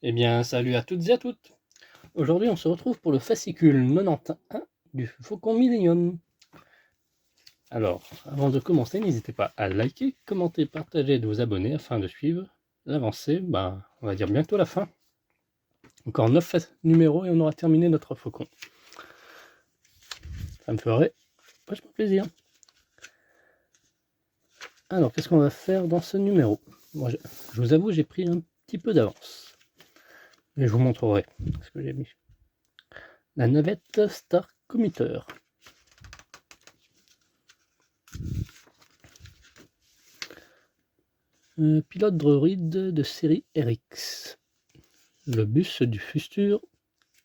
Eh bien, salut à toutes et à toutes. Aujourd'hui, on se retrouve pour le fascicule 91 du Faucon Millenium. Alors, avant de commencer, n'hésitez pas à liker, commenter, partager et de vous abonner afin de suivre l'avancée, on va dire bientôt la fin. Encore 9 numéros et on aura terminé notre Faucon. Ça me ferait vachement plaisir. Alors, qu'est-ce qu'on va faire dans ce numéro? Moi, je vous avoue, j'ai pris un petit peu d'avance. Et je vous montrerai ce que j'ai mis. La navette Star Commuter. Pilote droïde de série RX. Le bus du futur,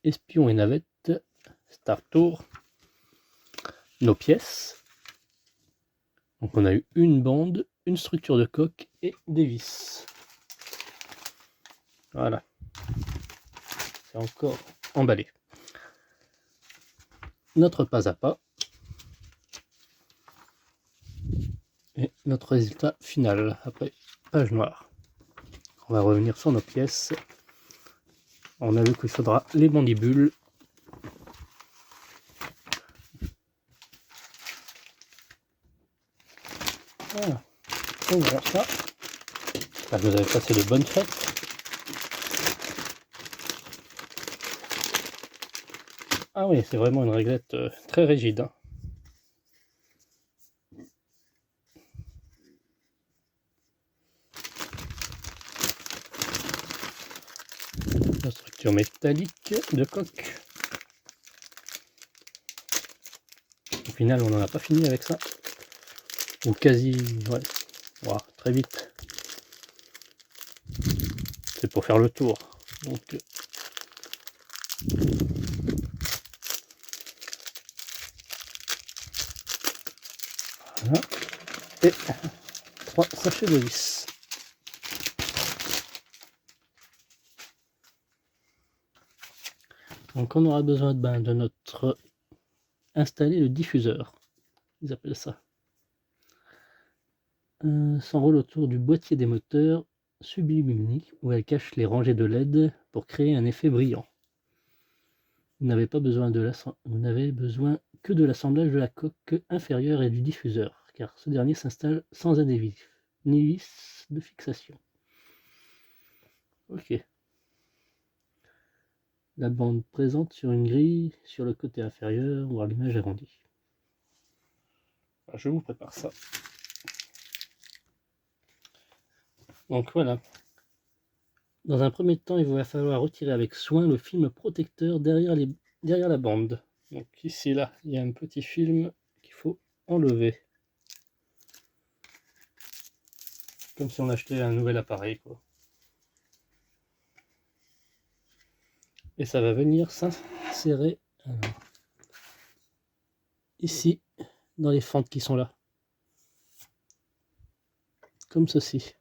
espion et navette, Star Tour. Nos pièces. Donc on a eu une bande, une structure de coque et des vis. Voilà. C'est encore emballé. Notre pas à pas. Et notre résultat final après page noire. On va revenir sur nos pièces. On a vu qu'il faudra les mandibules. Voilà. On verra ça. J'espère que vous avez passé de bonnes fêtes. Ah oui, c'est vraiment une réglette très rigide. Hein. La structure métallique de coque. Au final, on n'en a pas fini avec ça. Ou quasi, ouais. Wow, très vite. C'est pour faire le tour. Donc, voilà. Et 3 sachets de vis. Donc on aura besoin de notre installer le diffuseur. Ils appellent ça. S'enroule autour du boîtier des moteurs sublimique où elle cache les rangées de LED pour créer un effet brillant. Vous n'avez besoin que de l'assemblage de la coque inférieure et du diffuseur, car ce dernier s'installe sans adhésif, ni vis de fixation. Ok. La bande présente sur une grille sur le côté inférieur, voir l'image agrandie. Je vous prépare ça. Donc voilà. Dans un premier temps, il va falloir retirer avec soin le film protecteur derrière la bande. Donc ici, là, il y a un petit film qu'il faut enlever. Comme si on achetait un nouvel appareil, quoi. Et ça va venir s'insérer ici, dans les fentes qui sont là. Comme ceci.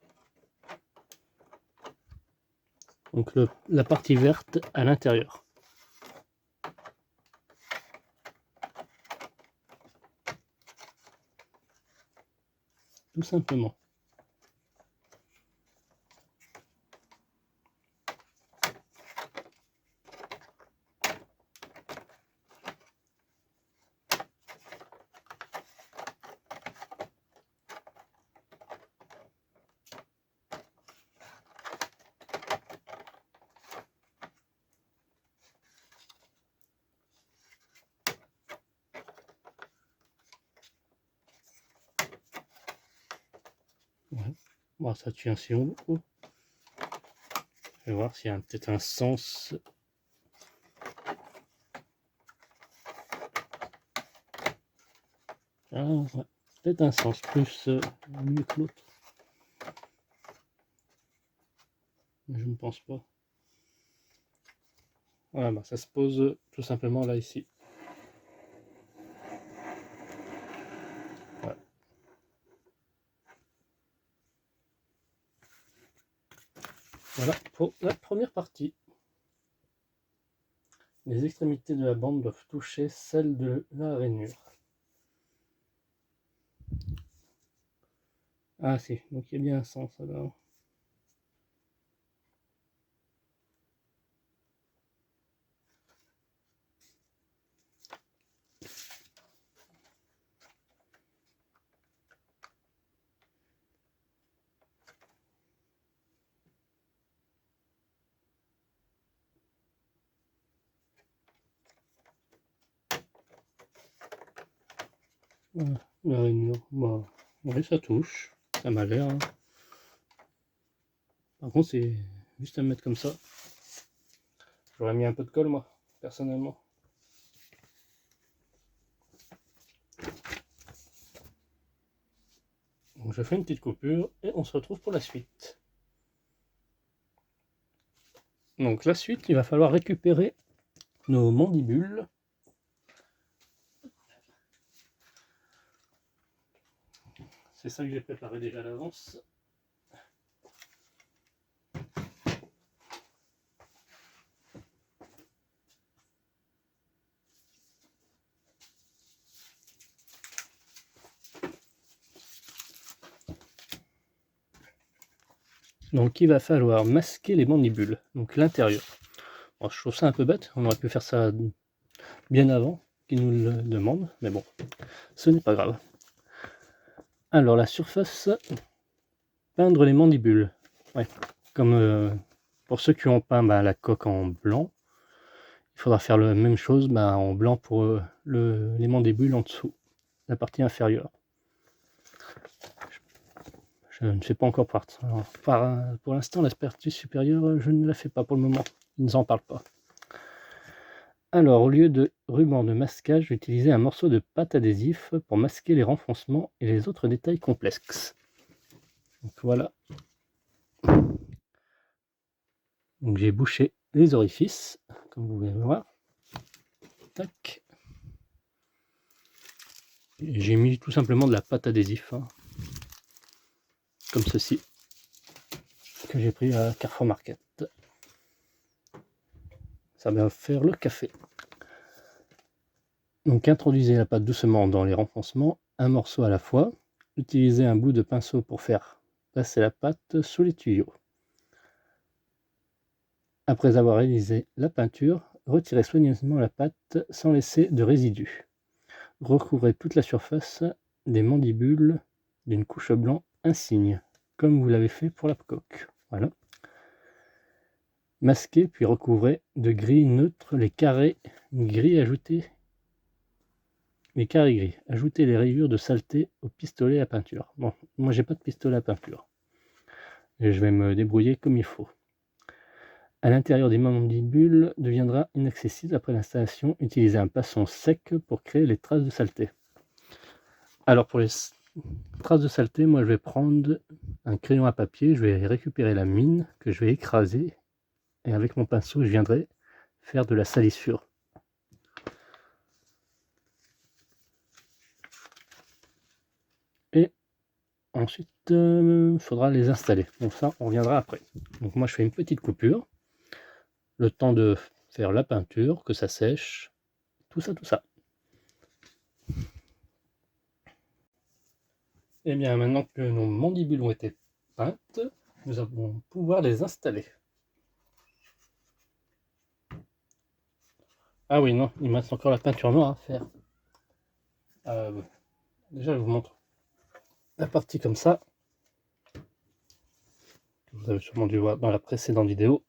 Donc la partie verte à l'intérieur. Tout simplement. Ouais. Bon, ça tient si haut. Je vais voir s'il y a peut-être un sens. Ah, ouais. Peut-être un sens plus mieux que l'autre. Mais je ne pense pas. Voilà, ça se pose tout simplement là, ici. Voilà. Voilà pour la première partie. Les extrémités de la bande doivent toucher celles de la rainure. Ah si, donc il y a bien un sens alors. La rainure, bah, oui, ça touche, ça m'a l'air. Hein. Par contre, c'est juste à me mettre comme ça. J'aurais mis un peu de colle, moi, personnellement. Donc, je fais une petite coupure et on se retrouve pour la suite. Donc, la suite, il va falloir récupérer nos mandibules. C'est ça que j'ai préparé déjà à l'avance. Donc il va falloir masquer les mandibules, donc l'intérieur. Bon, je trouve ça un peu bête, on aurait pu faire ça bien avant qu'ils nous le demandent, mais bon, ce n'est pas grave. Alors la surface, peindre les mandibules. Ouais. Comme pour ceux qui ont peint la coque en blanc, il faudra faire la même chose en blanc pour les mandibules en dessous, la partie inférieure. Je ne fais pas encore pour l'instant, la partie supérieure, je ne la fais pas pour le moment. Ils ne nous en parlent pas. Alors, au lieu de ruban de masquage, j'utilisais un morceau de pâte adhésif pour masquer les renfoncements et les autres détails complexes. Donc voilà. Donc j'ai bouché les orifices, comme vous pouvez voir. Tac. J'ai mis tout simplement de la pâte adhésif, hein, comme ceci, que j'ai pris à Carrefour Market. Ça va faire le café. Donc introduisez la pâte doucement dans les renfoncements, un morceau à la fois. Utilisez un bout de pinceau pour faire passer la pâte sous les tuyaux. Après avoir réalisé la peinture, retirez soigneusement la pâte sans laisser de résidus. Recouvrez toute la surface des mandibules d'une couche blanc insigne, comme vous l'avez fait pour la coque. Voilà. Masquez puis recouvrez de gris neutre les carrés gris ajoutés. Les carrés gris. Ajoutez les rayures de saleté au pistolet à peinture. Bon, moi j'ai pas de pistolet à peinture. Et je vais me débrouiller comme il faut. À l'intérieur des mandibules deviendra inaccessible après l'installation. Utilisez un pinceau sec pour créer les traces de saleté. Alors pour les traces de saleté, moi je vais prendre un crayon à papier, je vais récupérer la mine que je vais écraser et avec mon pinceau je viendrai faire de la salissure. Et ensuite il faudra les installer. Donc ça on reviendra après. Donc moi je fais une petite coupure, le temps de faire la peinture, que ça sèche, tout ça. Et bien maintenant que nos mandibules ont été peintes, nous allons pouvoir les installer. Ah oui, non, il me reste encore la peinture noire à faire. Déjà, je vous montre la partie comme ça. Vous avez sûrement dû voir dans la précédente vidéo.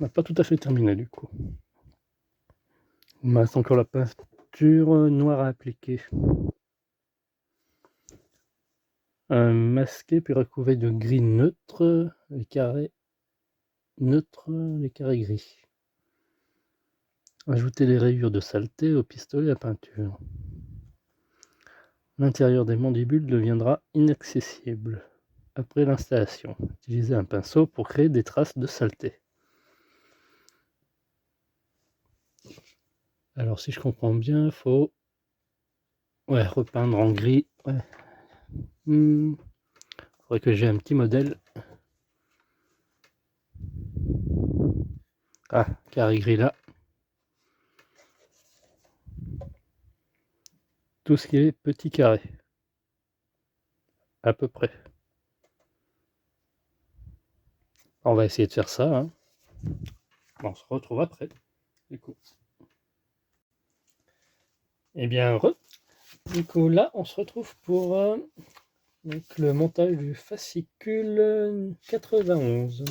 On n'a pas tout à fait terminé du coup. Il me reste encore la peinture noire à appliquer. Masquer puis recouvrir de gris neutre les carrés gris. Ajouter les rayures de saleté au pistolet à peinture. L'intérieur des mandibules deviendra inaccessible après l'installation. Utilisez un pinceau pour créer des traces de saleté. Alors si je comprends bien, il faut repeindre en gris. Faudrait que j'ai un petit modèle. Ah, carré gris là. Tout ce qui est petit carré. À peu près. On va essayer de faire ça. Hein. On se retrouve après. Du coup. Eh bien, du coup, là, on se retrouve pour donc, le montage du fascicule 91.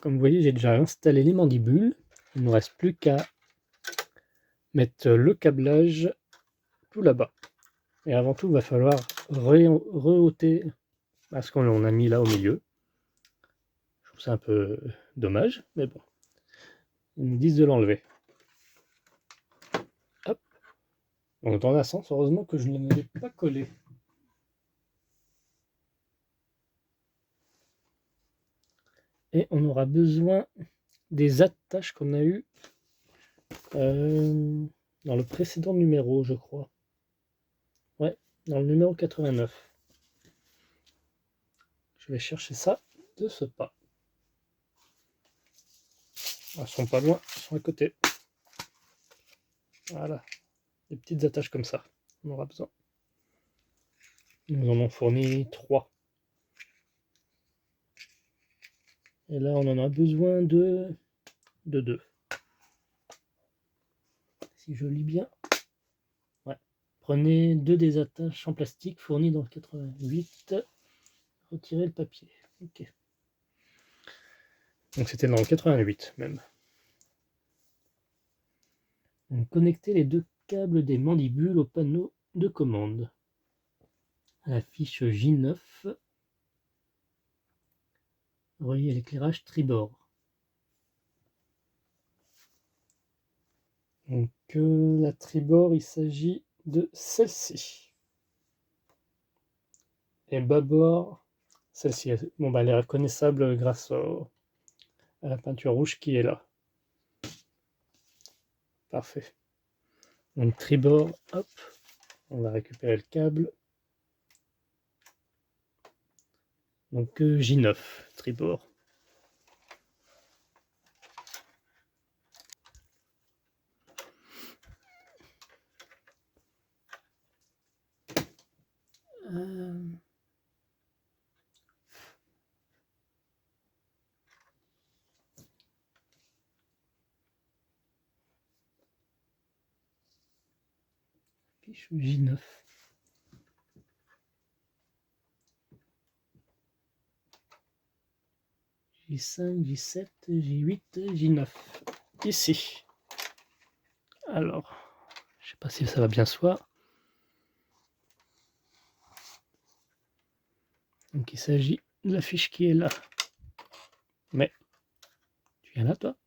comme vous voyez, j'ai déjà installé les mandibules. Il ne nous reste plus qu'à mettre le câblage tout là-bas. Et avant tout, il va falloir rehausser ce qu'on a mis là au milieu. Je trouve ça un peu dommage, mais bon. Ils me disent de l'enlever. Hop. Donc dans la sens, heureusement que je ne l'ai pas collé. Et on aura besoin des attaches qu'on a eues dans le précédent numéro, je crois. Ouais, dans le numéro 89. Je vais chercher ça de ce pas. Elles sont pas loin, elles sont à côté. Voilà, des petites attaches comme ça, on aura besoin. Nous en avons fourni 3. Et là, on en a besoin de 2. Si je lis bien. Ouais. Prenez 2 des attaches en plastique fournies dans le 88. Retirez le papier. Ok. Donc c'était dans le 88 même. Donc, connectez les 2 câbles des mandibules au panneau de commande. À la fiche J9, reliez l'éclairage tribord. Donc la tribord, il s'agit de celle-ci. Et bâbord, celle-ci. Bon, bah, elle est reconnaissable grâce à la peinture rouge qui est là. Parfait. Donc tribord, hop, on va récupérer le câble. Donc J9, tribord. Fiche J9. J5, J7, J8, J9. Ici. Alors, je sais pas si ça va bien se voir. Donc il s'agit de la fiche qui est là. Mais, tu viens là toi?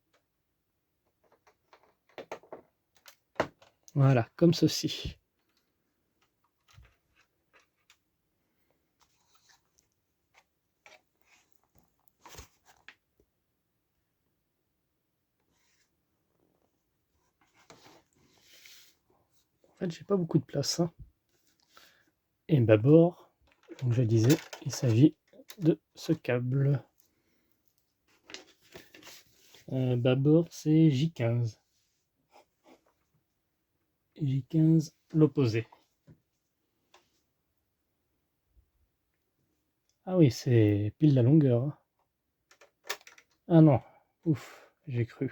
Voilà, comme ceci. En fait, j'ai pas beaucoup de place. Hein. Et bâbord, donc je disais, il s'agit de ce câble. Bâbord, c'est J15. J15, l'opposé. Ah oui, c'est pile la longueur. Hein. Ah non, ouf, j'ai cru.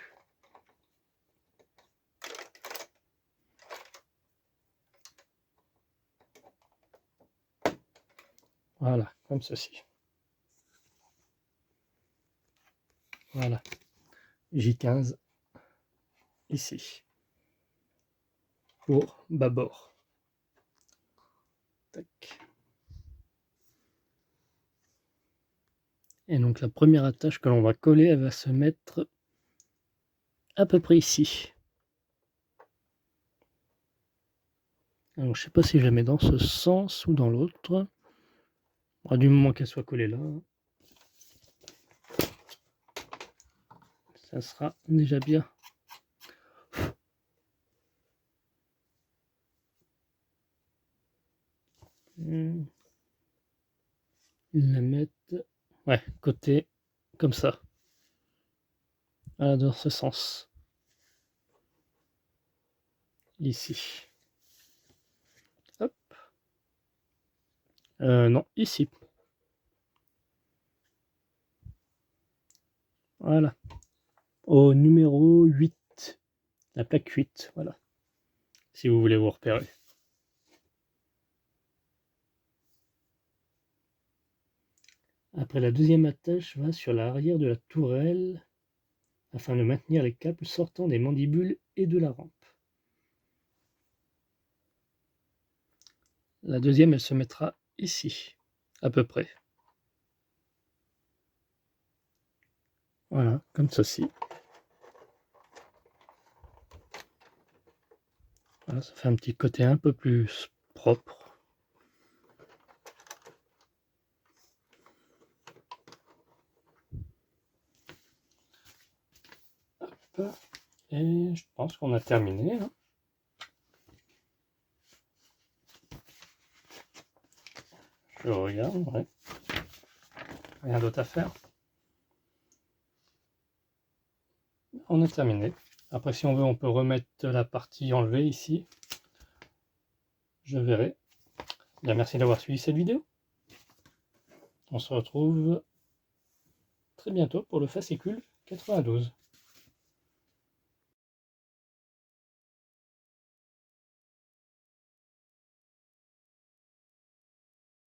Voilà, comme ceci. Voilà. J15, ici. Pour bâbord. Tac. Et donc la première attache que l'on va coller, elle va se mettre à peu près ici. Alors je sais pas si je la mets dans ce sens ou dans l'autre. Du moment qu'elle soit collée là, ça sera déjà bien. La mettre, ouais, côté comme ça. Voilà, dans ce sens. Ici. Hop. Non, ici. Voilà. Au numéro 8. La plaque 8, voilà. Si vous voulez vous repérer. Après, la deuxième attache va sur l'arrière de la tourelle afin de maintenir les câbles sortant des mandibules et de la rampe. La deuxième, elle se mettra ici, à peu près. Voilà, comme ceci. Voilà, ça fait un petit côté un peu plus propre. Hop. Et je pense qu'on a terminé. Hein. Je regarde, ouais. Rien d'autre à faire. On a terminé. Après, si on veut, on peut remettre la partie enlevée ici. Je verrai. Bien, merci d'avoir suivi cette vidéo. On se retrouve très bientôt pour le fascicule 92.